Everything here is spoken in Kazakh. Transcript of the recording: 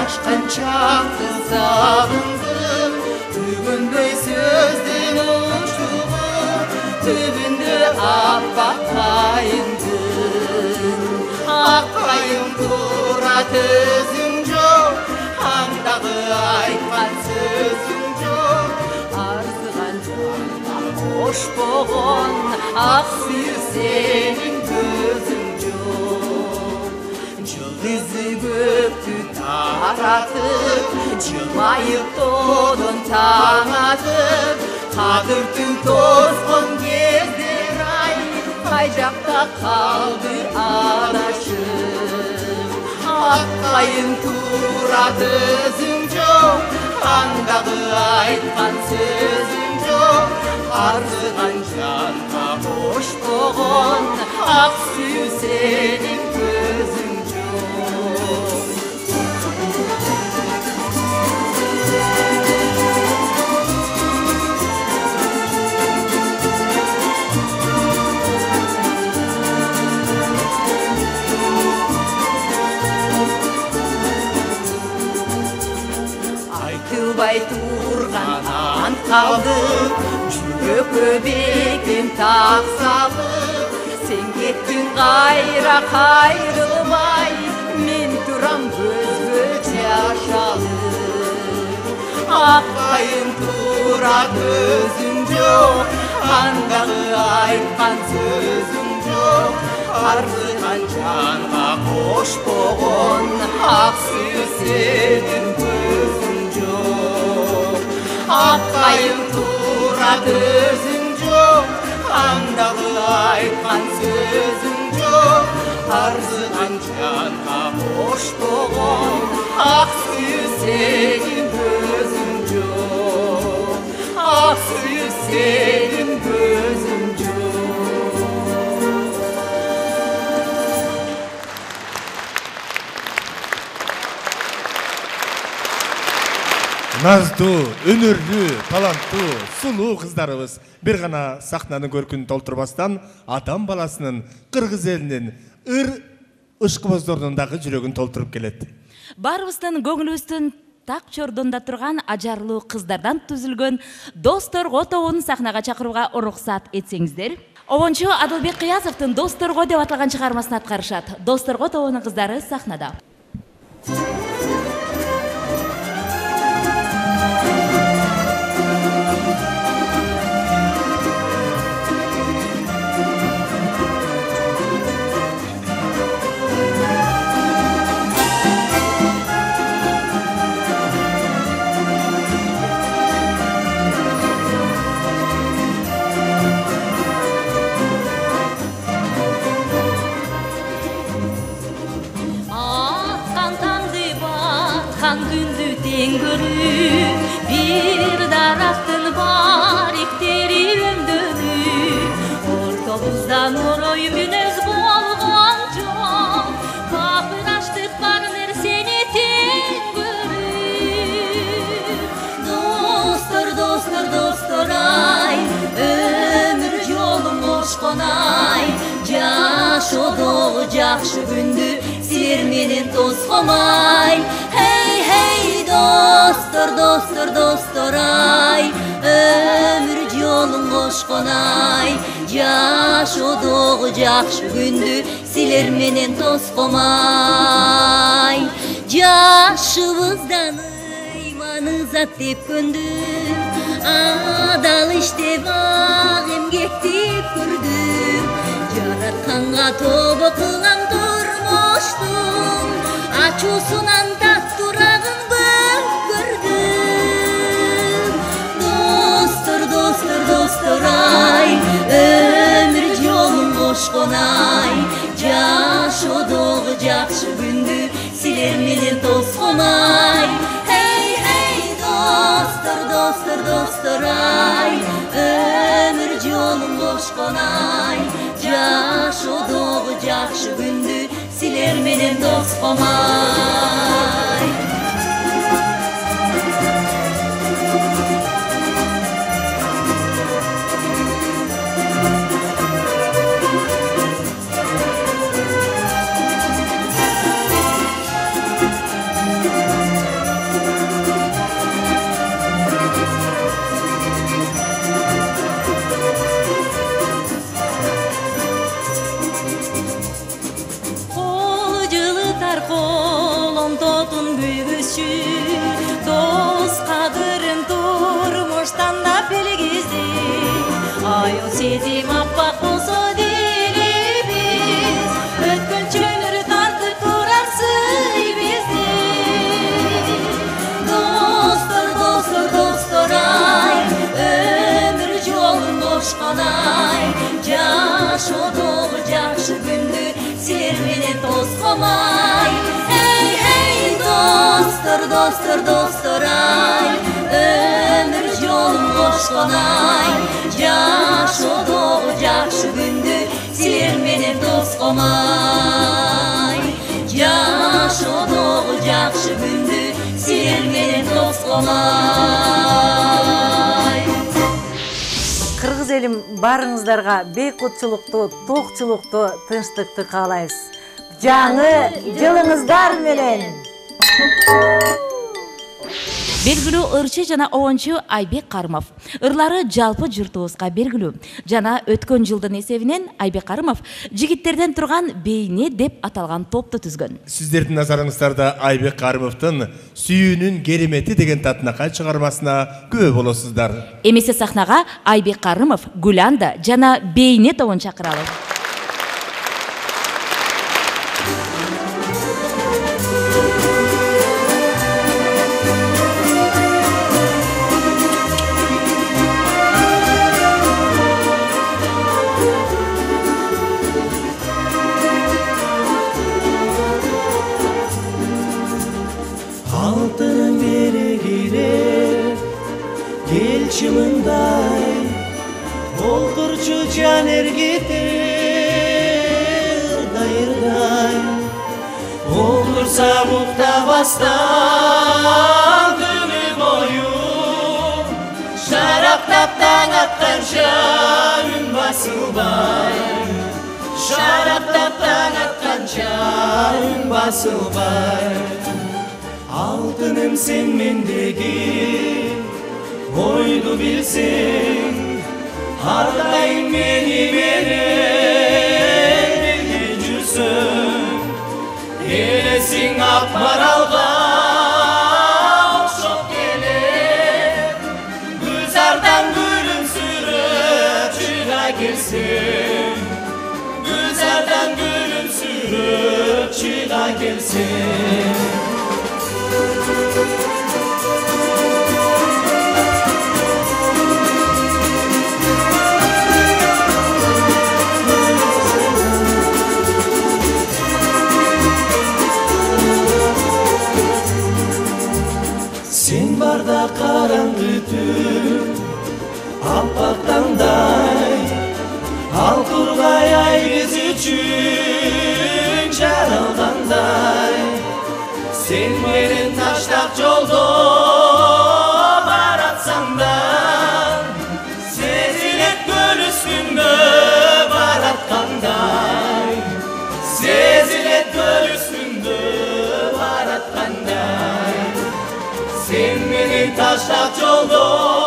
aşkınca kızağındır. Tübünde sözdün uçtuğu, tübünde apakayındır. Akayın dura tözün çok, handağı aytkan sözün çok. Arzıgan canına hoş boğun, aksıyor senin gözün çok. Yıldızı göktü taratıp, çılmayıp doğdun tağatıp. Kadırtın tozgun gezdir ay, kaycakta kaldı adaşım. Akkayın tura tözün çok, handağı aytkan sözün çok. Arzıgan canına hoş boğun, aksıyor senin gözün çok. Aytыбай турганан қалды, жүрегі бекем тақсалып. Сен кеттің қайра қайрылмай, мен тұрам көзгөче ашалып. Аққайын тура көзің жоқ, қандағы айтқан сөзің жоқ. Арзыған жанға қош боғын, ақсүйі сенің көзің жоқ. Аққайын тура көзің жоқ, қандағы айтқан сөзің жоқ. Арзыған жанға қош боғын, ақсүйі сенің көзің жоқ. Ақсүйі сенің көзің жоқ. Наздуу, өнөрлүү, таланттуу, сулуу кыздарыбыз бир гана сахнанын көркүн толтурбастан адам баласынын, кыргыз элинин, ыр ышкыбоздордун дагы жүрөгүн толтуруп келет. Барыбыздын көңүлүбүздүн так чордонда турган ажарлуу кыздардан түзүлгөн Досторго тобун сахнага чакырууга уруксат этсеңиздер. Обончу Адылбек Кыязовдун Досторго деп аталган чыгармасын аткарышат. Досторго тобунун кыздары сахнада. Bir daraxtın barikteri ömdönü, ortobuzdan oroy münöz bolğan çok. Kapıraştık var nerseni ten görür. Dostor, dostor, dostor ay, ömür yolum boşqon ay. Jaşodoğu jakşı gündü, siler menen tozkomay. Hey hey dostor, dostor, dostor ay, ömür yolun koşkon ay. Jaşodoğu jakşı gündü, siler menen tozkomay. Jaşыбыздан ыйманызат деп көндүм, адал иштеп ак эмгектип көрдүм. Жаратканга тобо кылган турмуштун ачуусунан таттурагын көрдүм. Достор, достор, достор ай, өмүр жолун кошкон ай. Жашоодогу жакшы күндү силер менен тоскомай. Hey hey достор, достор, достор ай, өмүр жолун кошкон ай. Жашоодогу жакшы күндү силер менен тоскомай. үчүн дос кадырын турмуштан да билгизди аюл сезим аппак болсо дилибиз өткөнчөлөр тартып турар сый бизди достор достор достор ай өмүр жолун кошкон ай жашоодогу жакшы күндү силер менен тоскомай эй достор достор достор ай өмүр жолун кошкон ай жашоодогу жакшы күндү силер менен тоскомай жашоодогу жакшы күндү силер менен тоскомай. Кыргыз элим барыңыздарга бейкутчулукту, токчулукту, тынчтыкты каалайбыз. Жаңы жылыңыздар менен. Белгилүү ырчы жана оончу Айбек Карымов. Ырлары жалпы журтубузга белгилүү. Жана өткөн жылдын эсебинен Айбек Карымов жигиттерден турган бейне деп аталган топту түзгөн. Сиздердин назарыңыздарда Айбек Карымовдун Сүйүүнүн керемети деген татынакай чыгармасына күбө болосуздар. Эмесе сахнага Айбек Карымов, Гүланда жана бейне тобун чакыралы. Altının beri girer Gelçimindai Olkurçu caner gider Dayırday Olursa mukta bastan Dünü boyu Şaraptaptan atkanca Ün basılbay Şaraptaptan atkanca Ün basılbay Altınım sen mendeki Oydu bilsin Hardayım beni veren Bilge cürsün Gelesin Akmaralga Okşop gelir Güzardan gülümsürüp Çığa gelsin Güzardan gülümsürüp Çığa gelsin Sen barda karangı tün Alpaktanday Al turgay ay biz üçün Çaralganday Sen meni taşlap joldo baratsan da Sezilet göl üstünde baratkanday Sezilet göl üstünde baratkanday Sen meni taşlap joldo